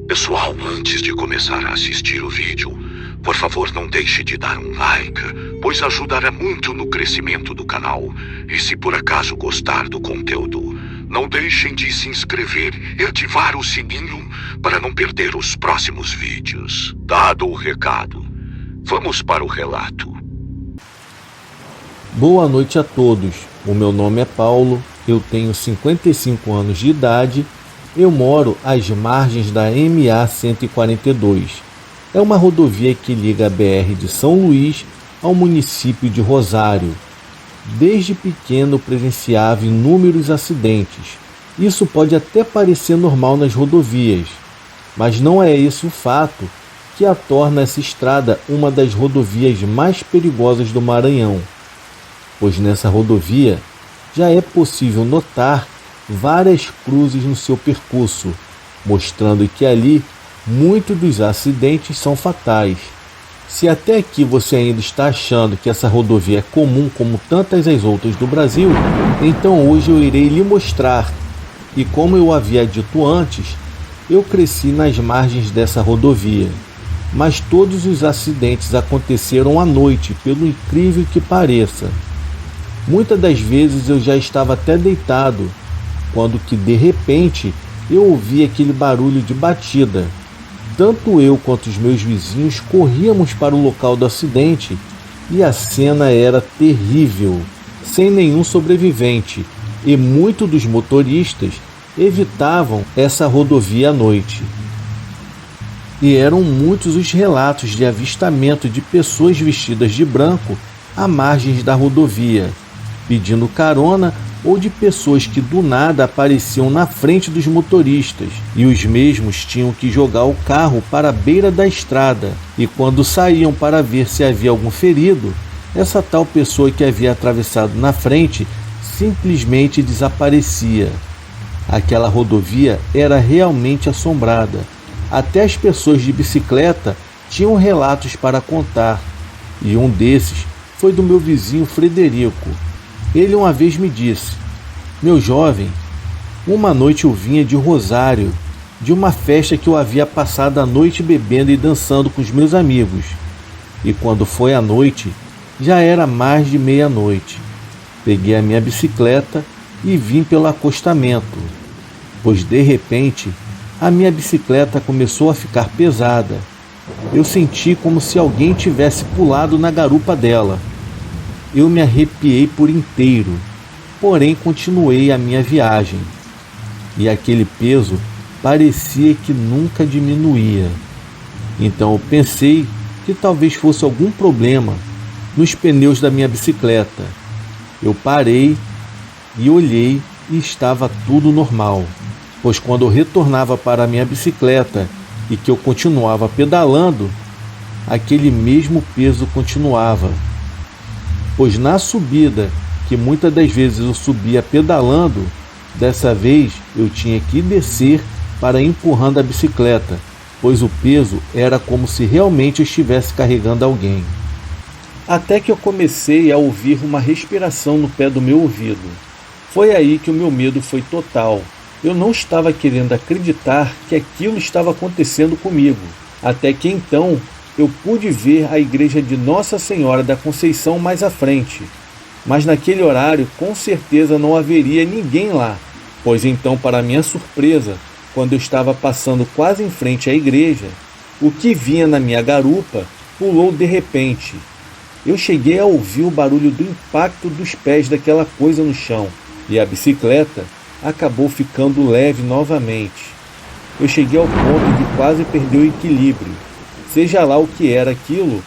Pessoal, antes de começar a assistir o vídeo, por favor não deixe de dar um like, pois ajudará muito no crescimento do canal. E se por acaso gostar do conteúdo, não deixem de se inscrever e ativar o sininho para não perder os próximos vídeos. Dado o recado, vamos para o relato. Boa noite a todos, o meu nome é Paulo, eu tenho 55 anos de idade, eu moro às margens da MA-142. É uma rodovia que liga a BR de São Luís ao município de Rosário. Desde pequeno presenciava inúmeros acidentes. Isso pode até parecer normal nas rodovias, mas não é esse o fato que a torna essa estrada uma das rodovias mais perigosas do Maranhão, pois nessa rodovia já é possível notar várias cruzes no seu percurso, mostrando que ali muitos dos acidentes são fatais. Se até aqui você ainda está achando que essa rodovia é comum como tantas as outras do Brasil, então hoje eu irei lhe mostrar. E como eu havia dito antes, eu cresci nas margens dessa rodovia, mas todos os acidentes aconteceram à noite, pelo incrível que pareça. Muitas das vezes eu já estava até deitado, quando que de repente eu ouvi aquele barulho de batida. Tanto eu quanto os meus vizinhos corríamos para o local do acidente e a cena era terrível, sem nenhum sobrevivente, e muitos dos motoristas evitavam essa rodovia à noite. E eram muitos os relatos de avistamento de pessoas vestidas de branco à margens da rodovia, pedindo carona, ou de pessoas que do nada apareciam na frente dos motoristas e os mesmos tinham que jogar o carro para a beira da estrada, e quando saíam para ver se havia algum ferido, essa tal pessoa que havia atravessado na frente simplesmente desaparecia. Aquela rodovia era realmente assombrada. Até as pessoas de bicicleta tinham relatos para contar, e um desses foi do meu vizinho Frederico. Ele uma vez me disse: meu jovem, uma noite eu vinha de Rosário, de uma festa que eu havia passado a noite bebendo e dançando com os meus amigos. E quando foi à noite, já era mais de meia-noite. Peguei a minha bicicleta e vim pelo acostamento, pois de repente a minha bicicleta começou a ficar pesada. Eu senti como se alguém tivesse pulado na garupa dela. Eu me arrepiei por inteiro, porém continuei a minha viagem. E aquele peso parecia que nunca diminuía. Então eu pensei que talvez fosse algum problema nos pneus da minha bicicleta. Eu parei e olhei e estava tudo normal, pois quando eu retornava para a minha bicicleta e que eu continuava pedalando, aquele mesmo peso continuava. Pois na subida, que muitas das vezes eu subia pedalando, dessa vez eu tinha que descer para empurrando a bicicleta, pois o peso era como se realmente eu estivesse carregando alguém. Até que eu comecei a ouvir uma respiração no pé do meu ouvido. Foi aí que o meu medo foi total. Eu não estava querendo acreditar que aquilo estava acontecendo comigo. Até que então eu pude ver a igreja de Nossa Senhora da Conceição mais à frente. Mas naquele horário com certeza não haveria ninguém lá, pois então, para minha surpresa, quando eu estava passando quase em frente à igreja, o que vinha na minha garupa pulou de repente. Eu cheguei a ouvir o barulho do impacto dos pés daquela coisa no chão, e a bicicleta acabou ficando leve novamente. Eu cheguei ao ponto de quase perder o equilíbrio. Seja lá o que era aquilo,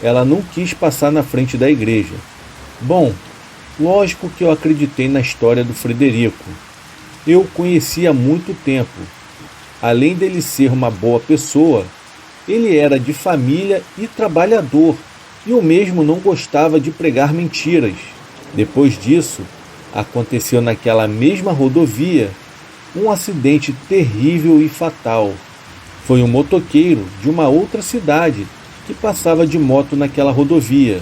ela não quis passar na frente da igreja. Bom, lógico que eu acreditei na história do Frederico. Eu o conheci há muito tempo. Além dele ser uma boa pessoa, ele era de família e trabalhador, e o mesmo não gostava de pregar mentiras. Depois disso, aconteceu naquela mesma rodovia um acidente terrível e fatal. Foi um motoqueiro de uma outra cidade que passava de moto naquela rodovia.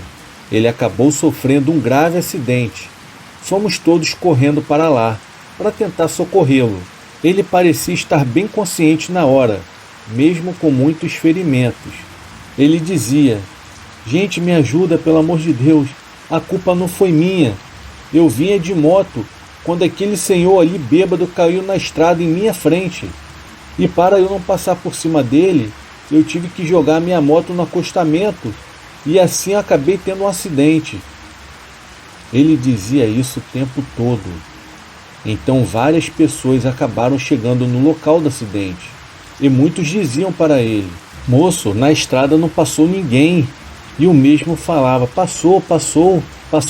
Ele acabou sofrendo um grave acidente. Fomos todos correndo para lá, para tentar socorrê-lo. Ele parecia estar bem consciente na hora, mesmo com muitos ferimentos. Ele dizia: gente, me ajuda, pelo amor de Deus, a culpa não foi minha. Eu vinha de moto quando aquele senhor ali bêbado caiu na estrada em minha frente. E para eu não passar por cima dele, eu tive que jogar minha moto no acostamento e assim acabei tendo um acidente. Ele dizia isso o tempo todo. Então várias pessoas acabaram chegando no local do acidente. E muitos diziam para ele: moço, na estrada não passou ninguém. E o mesmo falava: passou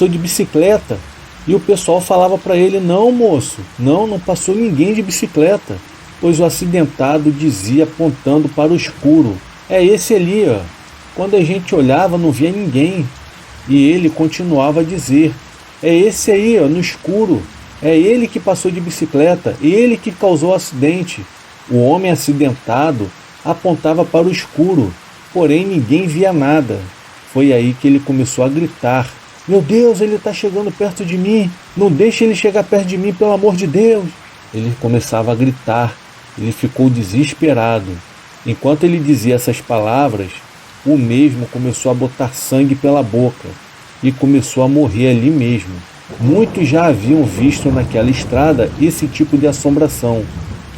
de bicicleta. E o pessoal falava para ele: não, moço, não passou ninguém de bicicleta. Pois o acidentado dizia, apontando para o escuro: é esse ali, ó. Quando a gente olhava não via ninguém. E ele continuava a dizer: é esse aí, ó, no escuro. É ele que passou de bicicleta, ele que causou o acidente. O homem acidentado apontava para o escuro, porém ninguém via nada. Foi aí que ele começou a gritar: meu Deus, ele está chegando perto de mim, não deixe ele chegar perto de mim, pelo amor de Deus. Ele começava a gritar, ele ficou desesperado. Enquanto ele dizia essas palavras, o mesmo começou a botar sangue pela boca e começou a morrer ali mesmo. Muitos já haviam visto naquela estrada esse tipo de assombração,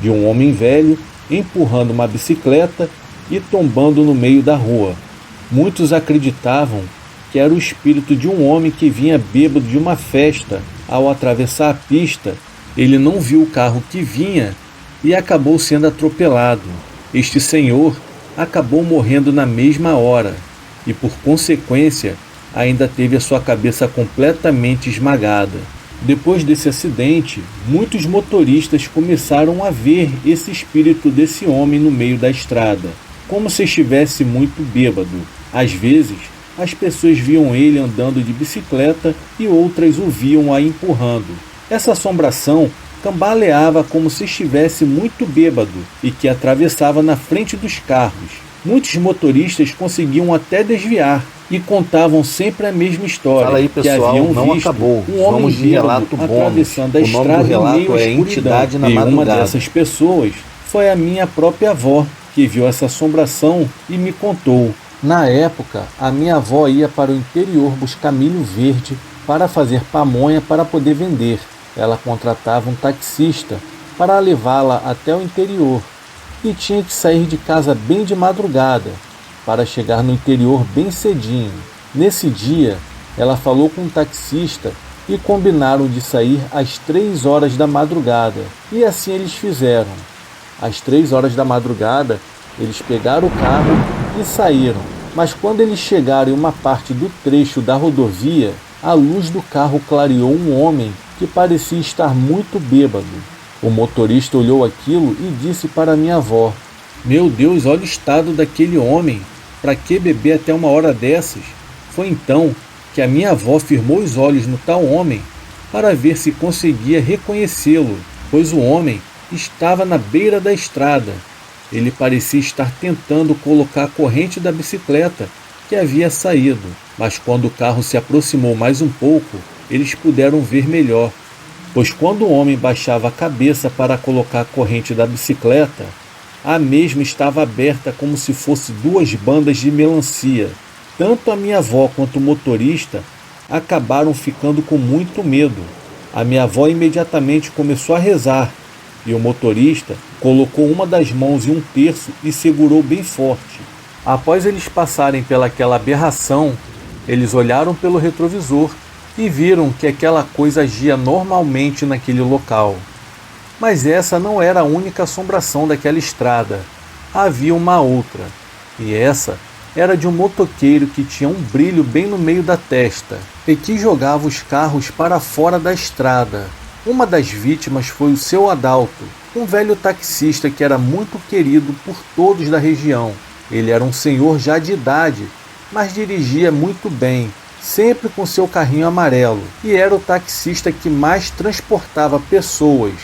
de um homem velho empurrando uma bicicleta e tombando no meio da rua. Muitos acreditavam que era o espírito de um homem que vinha bêbado de uma festa. Ao atravessar a pista, ele não viu o carro que vinha e acabou sendo atropelado. Este senhor acabou morrendo na mesma hora e, por consequência, ainda teve a sua cabeça completamente esmagada. Depois desse acidente, muitos motoristas começaram a ver esse espírito desse homem no meio da estrada, como se estivesse muito bêbado. Às vezes, as pessoas viam ele andando de bicicleta e outras o viam a empurrando. Essa assombração cambaleava como se estivesse muito bêbado e que atravessava na frente dos carros. Muitos motoristas conseguiam até desviar e contavam sempre a mesma história. Fala aí, pessoal, que haviam não visto acabou. um homem Vamos de bêbado relato bônus. atravessando a O nome estrada do relato em meio à é escuridão. Entidade na E uma Madrugada. dessas pessoas foi a minha própria avó, que viu essa assombração e me contou. Na época, a minha avó ia para o interior buscar milho verde para fazer pamonha para poder vender. Ela contratava um taxista para levá-la até o interior e tinha que sair de casa bem de madrugada para chegar no interior bem cedinho. Nesse dia, ela falou com o taxista e combinaram de sair às 3 horas da madrugada. E assim eles fizeram. Às 3 horas da madrugada, eles pegaram o carro e saíram. Mas quando eles chegaram em uma parte do trecho da rodovia, a luz do carro clareou um homem que parecia estar muito bêbado. O motorista olhou aquilo e disse para minha avó: meu Deus, olha o estado daquele homem. Para que beber até uma hora dessas? Foi então que a minha avó firmou os olhos no tal homem para ver se conseguia reconhecê-lo, pois o homem estava na beira da estrada. Ele parecia estar tentando colocar a corrente da bicicleta que havia saído, mas quando o carro se aproximou mais um pouco, eles puderam ver melhor, pois quando o homem baixava a cabeça para colocar a corrente da bicicleta, a mesma estava aberta como se fosse 2 bandas de melancia. Tanto a minha avó quanto o motorista acabaram ficando com muito medo. A minha avó imediatamente começou a rezar e o motorista colocou uma das mãos em um terço e segurou bem forte. Após eles passarem pelaquela aberração, eles olharam pelo retrovisor e viram que aquela coisa agia normalmente naquele local. Mas essa não era a única assombração daquela estrada. Havia uma outra, e essa era de um motoqueiro que tinha um brilho bem no meio da testa e que jogava os carros para fora da estrada. Uma das vítimas foi o seu Adalto, um velho taxista que era muito querido por todos da região. Ele era um senhor já de idade, mas dirigia muito bem, sempre com seu carrinho amarelo, e era o taxista que mais transportava pessoas,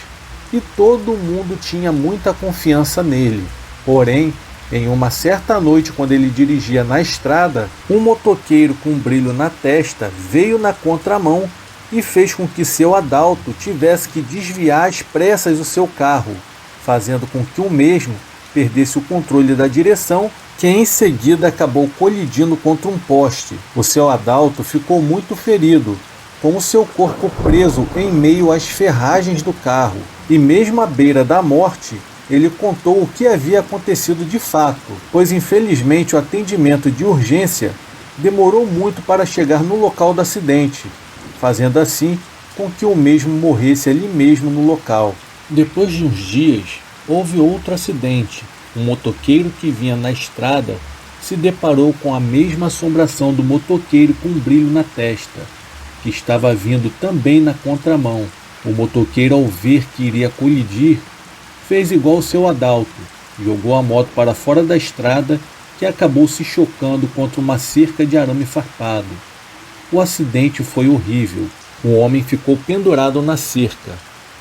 e todo mundo tinha muita confiança nele. Porém, em uma certa noite, quando ele dirigia na estrada, um motoqueiro com um brilho na testa veio na contramão e fez com que seu Adalto tivesse que desviar às pressas o seu carro, fazendo com que o mesmo perdesse o controle da direção, que em seguida acabou colidindo contra um poste. O seu Adalto ficou muito ferido, com o seu corpo preso em meio às ferragens do carro. E mesmo à beira da morte, ele contou o que havia acontecido de fato, pois infelizmente o atendimento de urgência demorou muito para chegar no local do acidente, fazendo assim com que o mesmo morresse ali mesmo no local. Depois de uns dias, houve outro acidente. Um motoqueiro que vinha na estrada se deparou com a mesma assombração do motoqueiro com um brilho na testa, que estava vindo também na contramão. O motoqueiro, ao ver que iria colidir, fez igual ao seu Adalto, jogou a moto para fora da estrada, que acabou se chocando contra uma cerca de arame farpado. O acidente foi horrível. O homem ficou pendurado na cerca.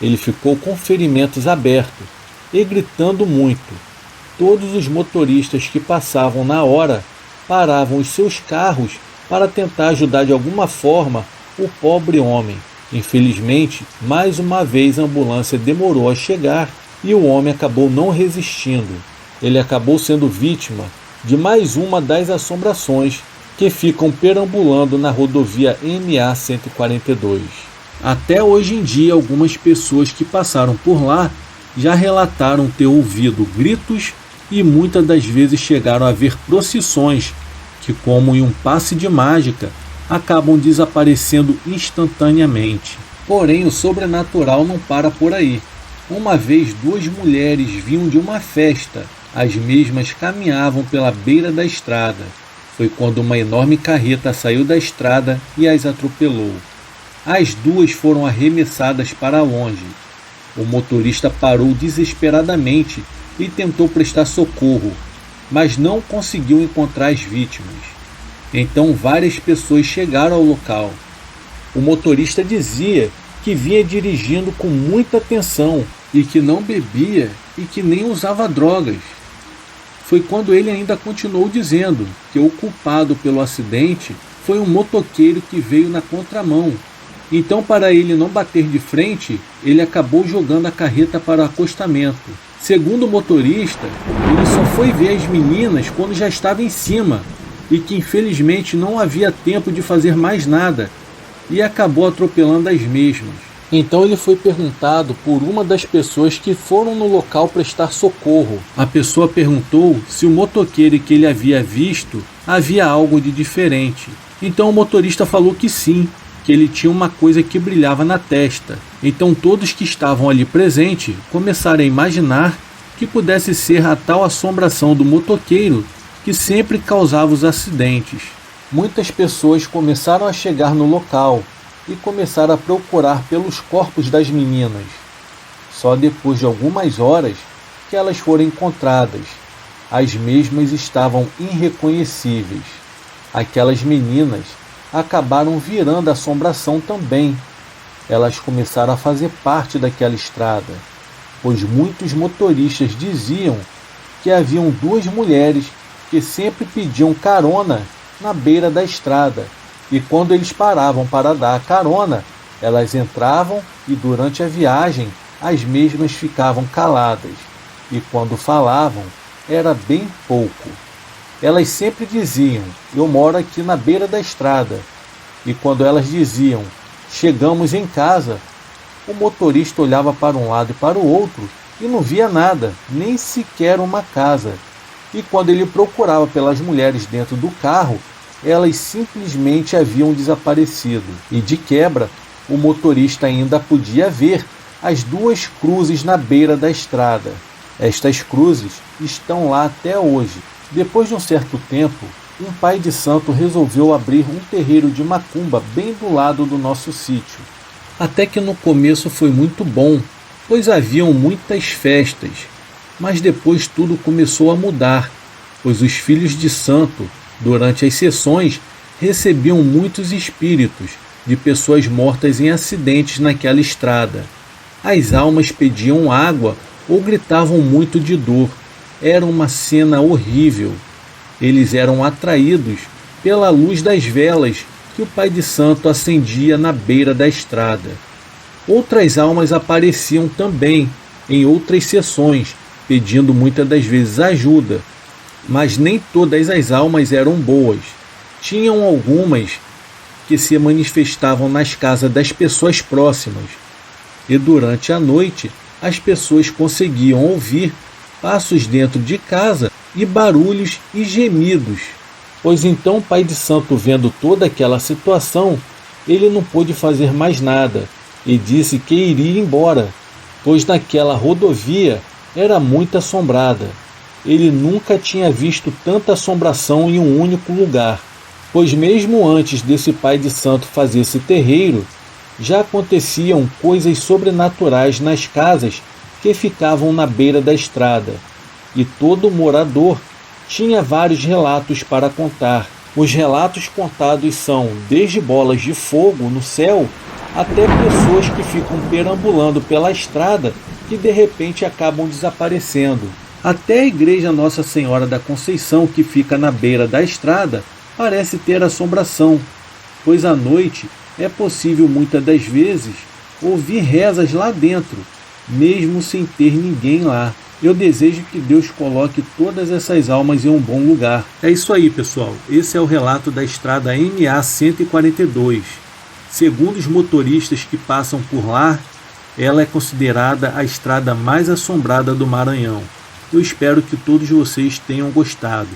Ele ficou com ferimentos abertos e gritando muito. Todos os motoristas que passavam na hora paravam os seus carros para tentar ajudar de alguma forma o pobre homem. Infelizmente, mais uma vez a ambulância demorou a chegar e o homem acabou não resistindo. Ele acabou sendo vítima de mais uma das assombrações que ficam perambulando na rodovia MA-142. Até hoje em dia, algumas pessoas que passaram por lá já relataram ter ouvido gritos e muitas das vezes chegaram a ver procissões que, como em um passe de mágica, acabam desaparecendo instantaneamente. Porém, o sobrenatural não para por aí. Uma vez, duas mulheres vinham de uma festa. As mesmas caminhavam pela beira da estrada. Foi quando uma enorme carreta saiu da estrada e as atropelou. As duas foram arremessadas para longe. O motorista parou desesperadamente e tentou prestar socorro, mas não conseguiu encontrar as vítimas. Então várias pessoas chegaram ao local. O motorista dizia que vinha dirigindo com muita atenção e que não bebia e que nem usava drogas. Foi quando ele ainda continuou dizendo que o culpado pelo acidente foi um motoqueiro que veio na contramão. Então, para ele não bater de frente, ele acabou jogando a carreta para o acostamento. Segundo o motorista, ele só foi ver as meninas quando já estava em cima e que infelizmente não havia tempo de fazer mais nada e acabou atropelando as mesmas. Então ele foi perguntado por uma das pessoas que foram no local prestar socorro. A pessoa perguntou se o motoqueiro que ele havia visto havia algo de diferente. Então o motorista falou que sim, que ele tinha uma coisa que brilhava na testa. Então todos que estavam ali presentes começaram a imaginar que pudesse ser a tal assombração do motoqueiro que sempre causava os acidentes. Muitas pessoas começaram a chegar no local e começaram a procurar pelos corpos das meninas. Só depois de algumas horas que elas foram encontradas. As mesmas estavam irreconhecíveis. Aquelas meninas acabaram virando assombração também. Elas começaram a fazer parte daquela estrada, pois muitos motoristas diziam que haviam duas mulheres que sempre pediam carona na beira da estrada, e quando eles paravam para dar a carona, elas entravam e durante a viagem as mesmas ficavam caladas, e quando falavam era bem pouco. Elas sempre diziam: eu moro aqui na beira da estrada. E quando elas diziam: chegamos em casa, o motorista olhava para um lado e para o outro e não via nada, nem sequer uma casa. E quando ele procurava pelas mulheres dentro do carro, elas simplesmente haviam desaparecido. E de quebra, o motorista ainda podia ver as duas cruzes na beira da estrada. Estas cruzes estão lá até hoje. Depois de um certo tempo, um pai de santo resolveu abrir um terreiro de macumba bem do lado do nosso sítio. Até que no começo foi muito bom, pois haviam muitas festas, mas depois tudo começou a mudar, pois os filhos de santo, durante as sessões, recebiam muitos espíritos de pessoas mortas em acidentes naquela estrada. As almas pediam água ou gritavam muito de dor. Era uma cena horrível. Eles eram atraídos pela luz das velas que o pai de santo acendia na beira da estrada. Outras almas apareciam também em outras sessões pedindo muitas das vezes ajuda, mas nem todas as almas eram boas. Tinham algumas que se manifestavam nas casas das pessoas próximas, e durante a noite as pessoas conseguiam ouvir passos dentro de casa e barulhos e gemidos. Pois então o pai de santo, vendo toda aquela situação, ele não pôde fazer mais nada e disse que iria embora, pois naquela rodovia era muito assombrada. Ele nunca tinha visto tanta assombração em um único lugar, pois mesmo antes desse pai de santo fazer esse terreiro, já aconteciam coisas sobrenaturais nas casas que ficavam na beira da estrada, e todo morador tinha vários relatos para contar. Os relatos contados são desde bolas de fogo no céu até pessoas que ficam perambulando pela estrada que de repente acabam desaparecendo. Até a igreja Nossa Senhora da Conceição, que fica na beira da estrada, parece ter assombração, pois à noite é possível muitas das vezes ouvir rezas lá dentro, mesmo sem ter ninguém lá. Eu desejo que Deus coloque todas essas almas em um bom lugar. É isso aí, pessoal. Esse é o relato da estrada MA 142. Segundo os motoristas que passam por lá, ela é considerada a estrada mais assombrada do Maranhão. Eu espero que todos vocês tenham gostado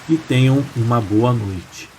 e tenham uma boa noite.